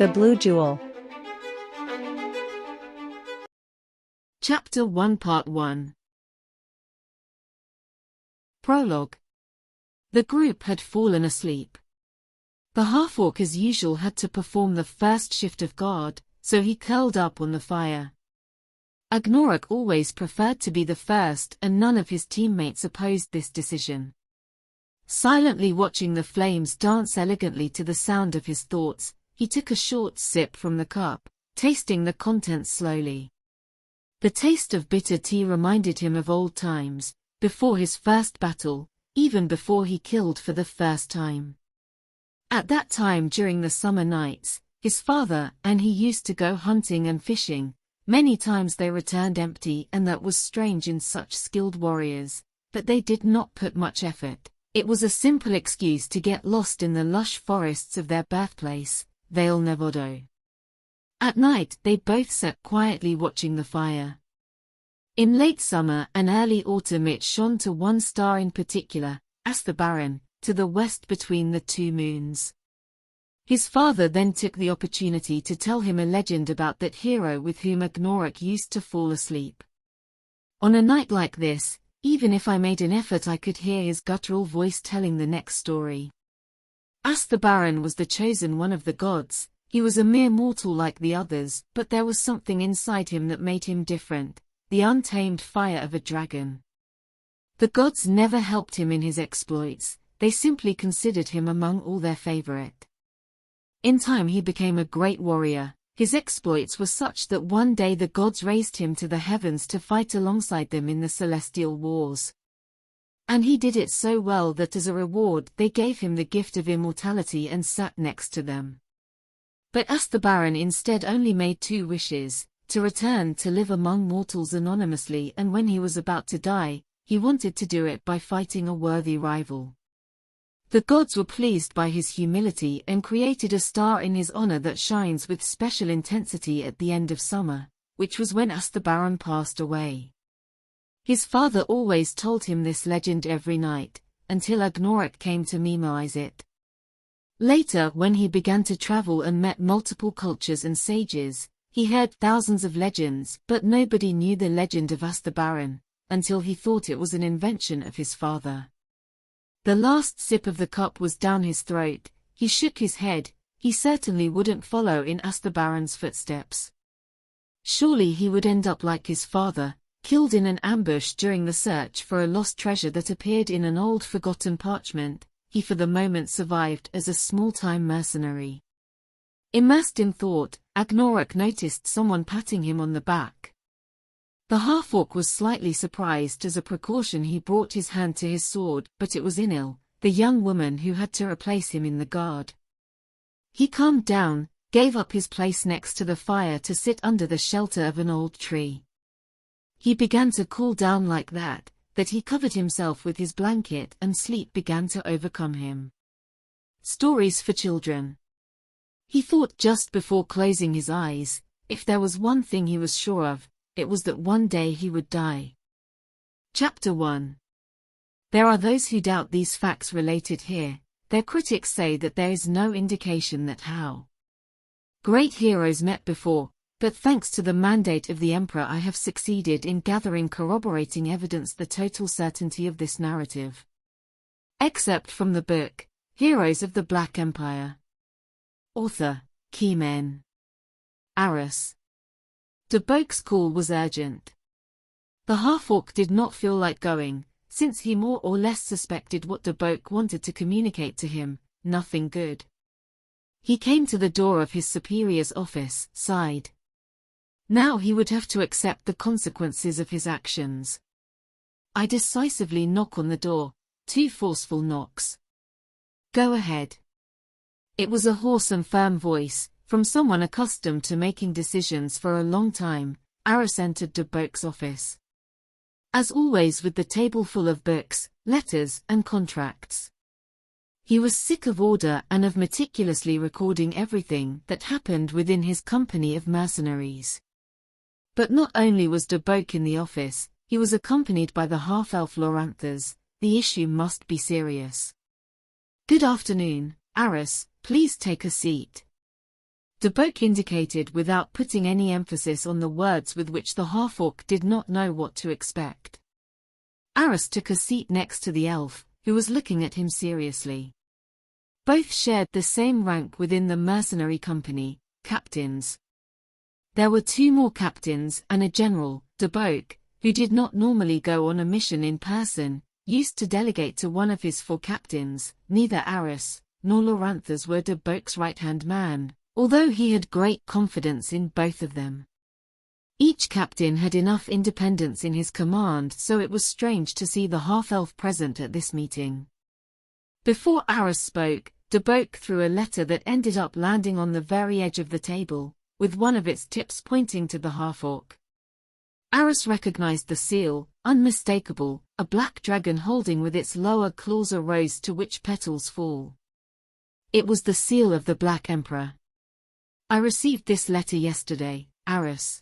The Blue Jewel. Chapter 1 Part 1. Prologue. The group had fallen asleep. The half-orc as usual had to perform the first shift of guard, so he curled up on the fire. Agnorak always preferred to be the first, and none of his teammates opposed this decision. Silently watching the flames dance elegantly to the sound of his thoughts, he took a short sip from the cup, tasting the contents slowly. The taste of bitter tea reminded him of old times, before his first battle, even before he killed for the first time. At that time during the summer nights, his father and he used to go hunting and fishing. Many times they returned empty, and that was strange in such skilled warriors, but they did not put much effort. It was a simple excuse to get lost in the lush forests of their birthplace, Vale Nevodo. At night they both sat quietly watching the fire. In late summer and early autumn it shone to one star in particular, Aldebaran, to the west between the two moons. His father then took the opportunity to tell him a legend about that hero with whom Agnorak used to fall asleep. On a night like this, even if I made an effort I could hear his guttural voice telling the next story. Aldebaran was the chosen one of the gods. He was a mere mortal like the others, but there was something inside him that made him different, the untamed fire of a dragon. The gods never helped him in his exploits, they simply considered him among all their favorite. In time he became a great warrior. His exploits were such that one day the gods raised him to the heavens to fight alongside them in the celestial wars. And he did it so well that as a reward they gave him the gift of immortality and sat next to them. But Aldebaran instead only made two wishes, to return to live among mortals anonymously, and when he was about to die, he wanted to do it by fighting a worthy rival. The gods were pleased by his humility and created a star in his honor that shines with special intensity at the end of summer, which was when Aldebaran passed away. His father always told him this legend every night, until Agnorak came to memorize it. Later, when he began to travel and met multiple cultures and sages, he heard thousands of legends, but nobody knew the legend of Aldebaran, until he thought it was an invention of his father. The last sip of the cup was down his throat. He shook his head. He certainly wouldn't follow in Aldebaran's footsteps. Surely he would end up like his father, killed in an ambush during the search for a lost treasure that appeared in an old forgotten parchment. He for the moment survived as a small-time mercenary. Immersed in thought, Agnorak noticed someone patting him on the back. The half-orc was slightly surprised. As a precaution he brought his hand to his sword, but it was Inil, the young woman who had to replace him in the guard. He calmed down, gave up his place next to the fire to sit under the shelter of an old tree. He began to cool down like that he covered himself with his blanket and sleep began to overcome him. Stories for children. He thought just before closing his eyes, if there was one thing he was sure of, it was that one day he would die. Chapter 1. There are those who doubt these facts related here. Their critics say that there is no indication that how great heroes met before, but thanks to the mandate of the Emperor I have succeeded in gathering corroborating evidence the total certainty of this narrative. Except from the book, Heroes of the Black Empire. Author, Keymen. Aris. Deboke's call was urgent. The half-orc did not feel like going, since he more or less suspected what Deboke wanted to communicate to him, nothing good. He came to the door of his superior's office, sighed. Now he would have to accept the consequences of his actions. I decisively knock on the door, 2 forceful knocks. Go ahead. It was a hoarse and firm voice, from someone accustomed to making decisions for a long time. Aris entered Deboke's office. As always with the table full of books, letters, and contracts. He was sick of order and of meticulously recording everything that happened within his company of mercenaries. But not only was Deboke in the office, he was accompanied by the half-elf Loranthas. The issue must be serious. Good afternoon, Aris, please take a seat. Debok indicated without putting any emphasis on the words with which the half-orc did not know what to expect. Aris took a seat next to the elf, who was looking at him seriously. Both shared the same rank within the mercenary company, captains. There were 2 more captains and a general, Debok, who did not normally go on a mission in person, used to delegate to one of his 4 captains. Neither Aris nor Loranthus were Debok's right-hand man, although he had great confidence in both of them. Each captain had enough independence in his command, so it was strange to see the half-elf present at this meeting. Before Aris spoke, Debok threw a letter that ended up landing on the very edge of the table, with one of its tips pointing to the half-orc. Aris recognized the seal, unmistakable, a black dragon holding with its lower claws a rose to which petals fall. It was the seal of the Black Emperor. "I received this letter yesterday, Aris,"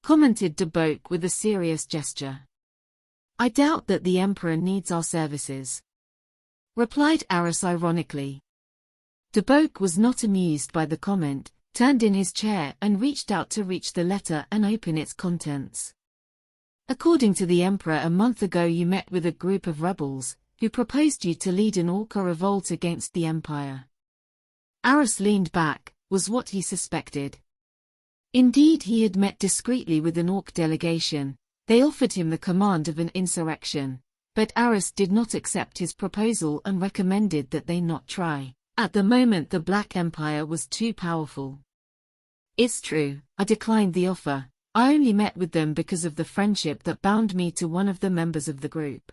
commented Debok with a serious gesture. "I doubt that the Emperor needs our services," replied Aris ironically. Debok was not amused by the comment, turned in his chair and reached out to reach the letter and open its contents. "According to the Emperor, a month ago you met with a group of rebels, who proposed you to lead an Orca revolt against the Empire." Aris leaned back, was what he suspected. Indeed, he had met discreetly with an Orc delegation. They offered him the command of an insurrection, but Aris did not accept his proposal and recommended that they not try. At the moment the Black Empire was too powerful. "It's true, I declined the offer. I only met with them because of the friendship that bound me to one of the members of the group.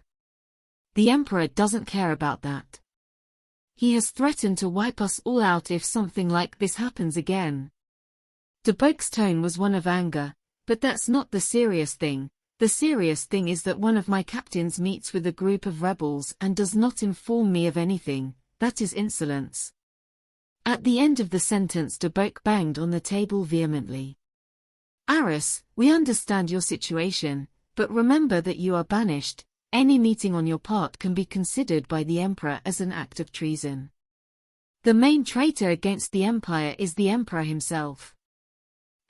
The Emperor doesn't care about that. He has threatened to wipe us all out if something like this happens again." Debok's tone was one of anger, "But that's not the serious thing. The serious thing is that one of my captains meets with a group of rebels and does not inform me of anything. That is insolence." At the end of the sentence Debok banged on the table vehemently. "Aris, we understand your situation, but remember that you are banished. Any meeting on your part can be considered by the Emperor as an act of treason. The main traitor against the Empire is the Emperor himself."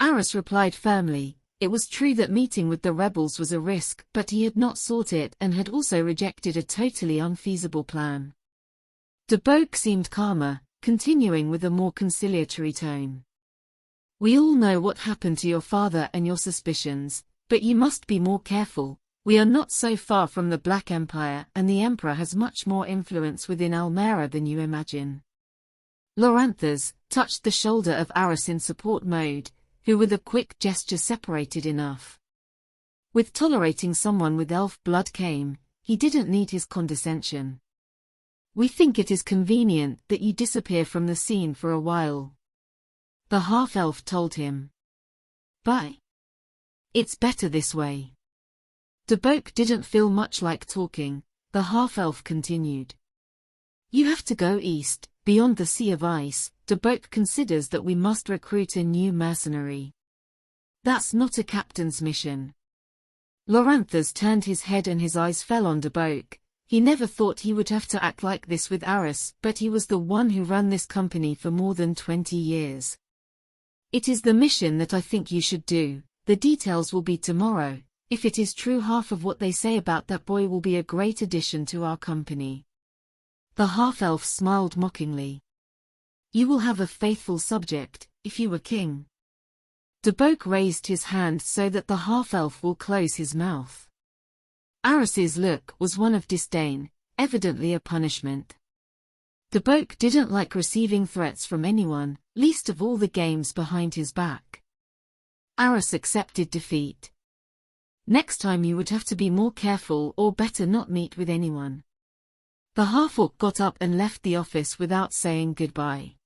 Aris replied firmly. It was true that meeting with the rebels was a risk, but he had not sought it and had also rejected a totally unfeasible plan. Debok seemed calmer, continuing with a more conciliatory tone. "We all know what happened to your father and your suspicions, but you must be more careful. We are not so far from the Black Empire, and the Emperor has much more influence within Almera than you imagine." Loranthus touched the shoulder of Aris in support mode, who with a quick gesture separated enough. With tolerating someone with elf blood came, he didn't need his condescension. "We think it is convenient that you disappear from the scene for a while," the half-elf told him. "But it's better this way." Debok didn't feel much like talking. The half-elf continued. "You have to go east, beyond the Sea of Ice. Debok considers that we must recruit a new mercenary. That's not a captain's mission." Loranthus turned his head and his eyes fell on Debok. He never thought he would have to act like this with Aris, but he was the one who ran this company for more than 20 years. "It is the mission that I think you should do. The details will be tomorrow. If it is true, half of what they say about that boy will be a great addition to our company." The half-elf smiled mockingly. "You will have a faithful subject, if you were king." Debok raised his hand so that the half-elf will close his mouth. Aris's look was one of disdain, evidently a punishment. Debok didn't like receiving threats from anyone, least of all the games behind his back. Aris accepted defeat. "Next time you would have to be more careful or better not meet with anyone." The half-orc got up and left the office without saying goodbye.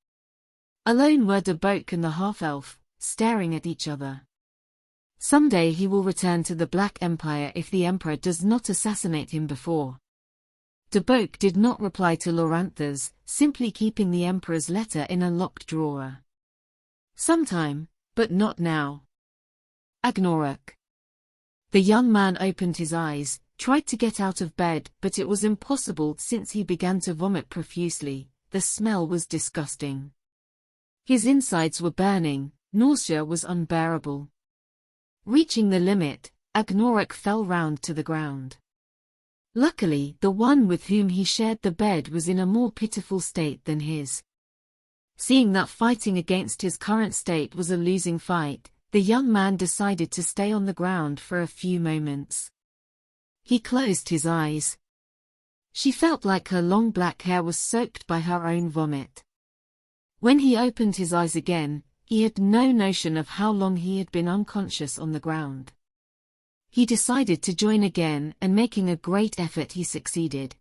Alone were Debok and the half-elf, staring at each other. Someday he will return to the Black Empire if the Emperor does not assassinate him before. Debok did not reply to Loranthus, simply keeping the Emperor's letter in a locked drawer. "Sometime, but not now. Agnorok." The young man opened his eyes, tried to get out of bed, but it was impossible since he began to vomit profusely. The smell was disgusting. His insides were burning, nausea was unbearable. Reaching the limit, Agnorok fell round to the ground. Luckily, the one with whom he shared the bed was in a more pitiful state than his. Seeing that fighting against his current state was a losing fight, the young man decided to stay on the ground for a few moments. He closed his eyes. She felt like her long black hair was soaked by her own vomit. When he opened his eyes again, he had no notion of how long he had been unconscious on the ground. He decided to join again, and making a great effort he succeeded.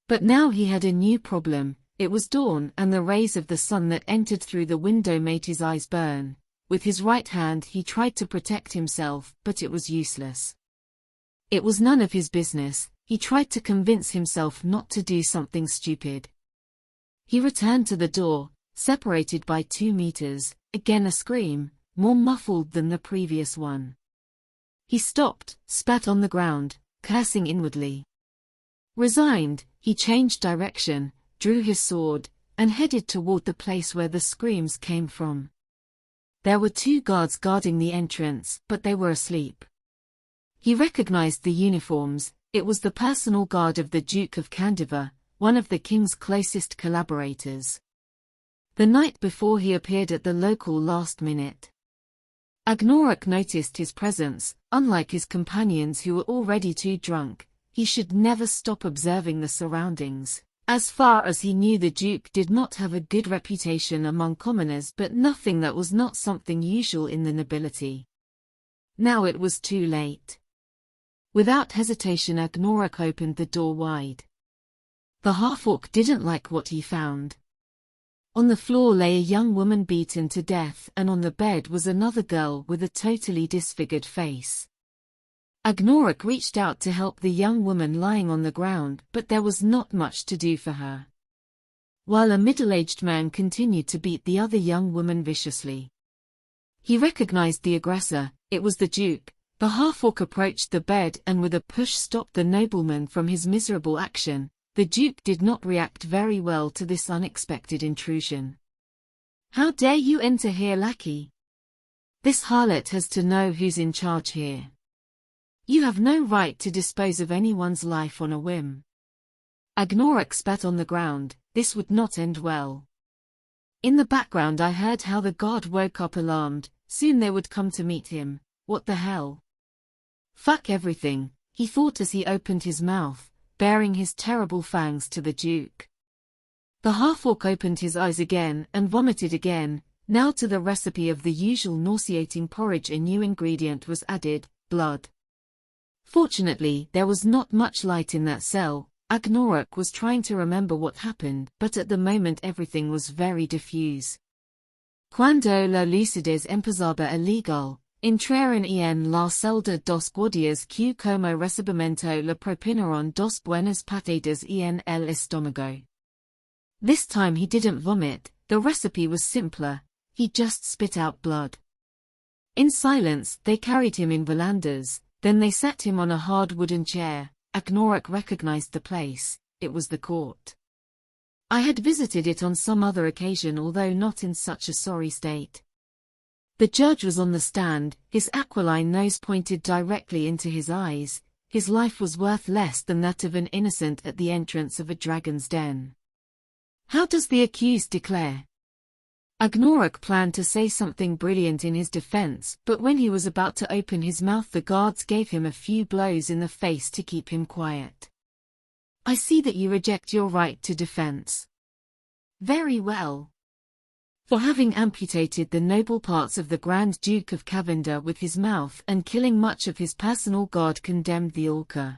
But now he had a new problem. It was dawn, and the rays of the sun that entered through the window made his eyes burn. With his right hand he tried to protect himself, but it was useless. It was none of his business. He tried to convince himself not to do something stupid. He returned to the door, separated by 2 meters, again a scream, more muffled than the previous one. He stopped, spat on the ground, cursing inwardly. Resigned, he changed direction, drew his sword, and headed toward the place where the screams came from. There were 2 guards guarding the entrance, but they were asleep. He recognized the uniforms. It was the personal guard of the Duke of Kandiva, one of the king's closest collaborators. The night before he appeared at the local last minute. Agnorok noticed his presence. Unlike his companions who were already too drunk, he should never stop observing the surroundings. As far as he knew, the Duke did not have a good reputation among commoners, but nothing that was not something usual in the nobility. Now it was too late. Without hesitation, Agnorok opened the door wide. The half-orc didn't like what he found. On the floor lay a young woman beaten to death, and on the bed was another girl with a totally disfigured face. Agnorok reached out to help the young woman lying on the ground, but there was not much to do for her. While a middle-aged man continued to beat the other young woman viciously. He recognized the aggressor. It was the Duke. The half-orc approached the bed and with a push stopped the nobleman from his miserable action. The Duke did not react very well to this unexpected intrusion. "How dare you enter here, lackey? This harlot has to know who's in charge here. You have no right to dispose of anyone's life on a whim." Agnorok spat on the ground. This would not end well. In the background I heard how the guard woke up alarmed. Soon they would come to meet him. What the hell? Fuck everything, he thought as he opened his mouth, baring his terrible fangs to the Duke. The half-orc opened his eyes again and vomited again. Now to the recipe of the usual nauseating porridge a new ingredient was added: blood. Fortunately, there was not much light in that cell. Agnorok was trying to remember what happened, but at the moment everything was very diffuse. Cuando la lucidez empezaba a legal, entraron en la celda dos guardias que como recibimiento le propinaron dos buenas patadas en el estómago. This time he didn't vomit. The recipe was simpler. He just spit out blood. In silence, they carried him in volandas. Then they sat him on a hard wooden chair. Agnorok recognized the place. It was the court. I had visited it on some other occasion, although not in such a sorry state. The judge was on the stand, his aquiline nose pointed directly into his eyes. His life was worth less than that of an innocent at the entrance of a dragon's den. How does the accused declare? Agnorok planned to say something brilliant in his defense, but when he was about to open his mouth, the guards gave him a few blows in the face to keep him quiet. I see that you reject your right to defense. Very well. For having amputated the noble parts of the Grand Duke of Kavinda with his mouth and killing much of his personal guard, condemned the Ulka.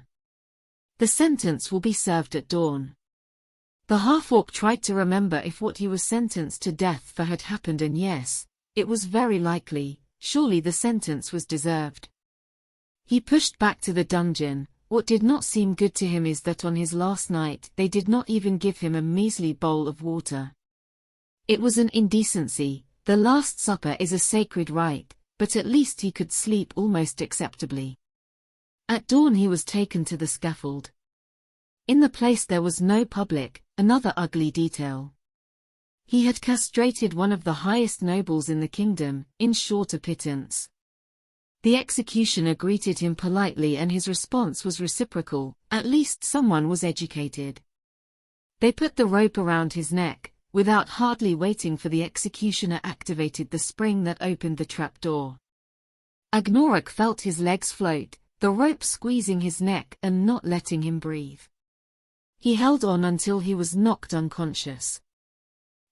The sentence will be served at dawn. The half-orc tried to remember if what he was sentenced to death for had happened, and yes, it was very likely. Surely the sentence was deserved. He pushed back to the dungeon. What did not seem good to him is that on his last night they did not even give him a measly bowl of water. It was an indecency. The Last Supper is a sacred rite, but at least he could sleep almost acceptably. At dawn he was taken to the scaffold. In the place there was no public, another ugly detail. He had castrated one of the highest nobles in the kingdom, in short a pittance. The executioner greeted him politely and his response was reciprocal, at least someone was educated. They put the rope around his neck, without hardly waiting for the executioner activated the spring that opened the trapdoor. Agnorok felt his legs float, the rope squeezing his neck and not letting him breathe. He held on until he was knocked unconscious.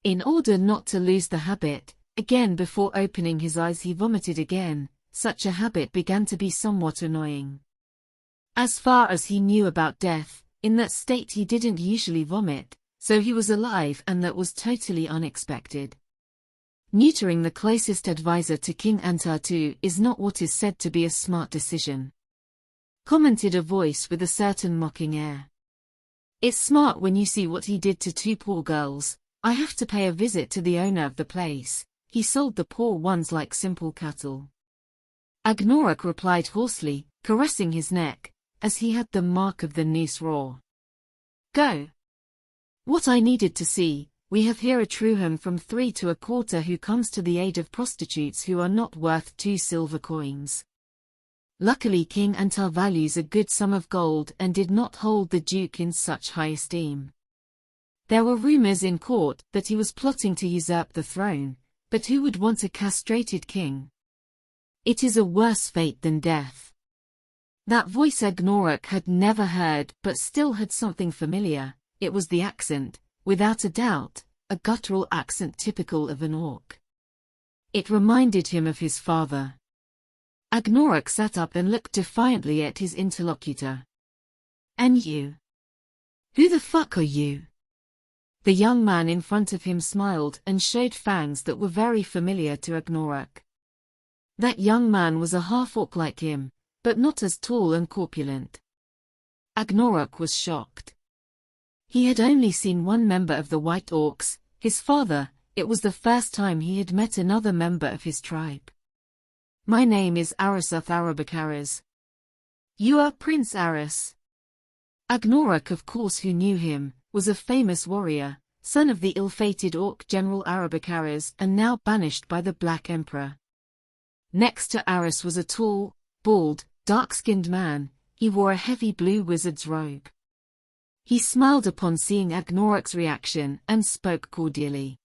In order not to lose the habit, again before opening his eyes he vomited again. Such a habit began to be somewhat annoying. As far as he knew about death, in that state he didn't usually vomit, so he was alive and that was totally unexpected. Neutering the closest advisor to King Antartu is not what is said to be a smart decision. Commented a voice with a certain mocking air. It's smart when you see what he did to two poor girls. I have to pay a visit to the owner of the place. He sold the poor ones like simple cattle. Agnorok replied hoarsely, caressing his neck, as he had the mark of the noose raw. Go. What I needed to see, we have here a truhan from 3 to a quarter who comes to the aid of prostitutes who are not worth 2 silver coins. Luckily King Antar values a good sum of gold and did not hold the Duke in such high esteem. There were rumors in court that he was plotting to usurp the throne, but who would want a castrated king? It is a worse fate than death. That voice Agnorok had never heard but still had something familiar. It was the accent, without a doubt, a guttural accent typical of an orc. It reminded him of his father. Agnorok sat up and looked defiantly at his interlocutor. And you? Who the fuck are you? The young man in front of him smiled and showed fangs that were very familiar to Agnorok. That young man was a half-orc like him, but not as tall and corpulent. Agnorok was shocked. He had only seen one member of the White Orcs, his father. It was the first time he had met another member of his tribe. My name is Arasath Arabakaras. You are Prince Aras. Agnorok, of course, who knew him, was a famous warrior, son of the ill-fated Orc General Arabakaras and now banished by the Black Emperor. Next to Aras was a tall, bald, dark-skinned man. He wore a heavy blue wizard's robe. He smiled upon seeing Agnorok's reaction and spoke cordially.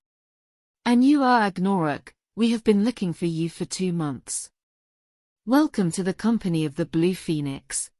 And you are Agnorok, we have been looking for you for 2 months. Welcome to the company of the Blue Phoenix.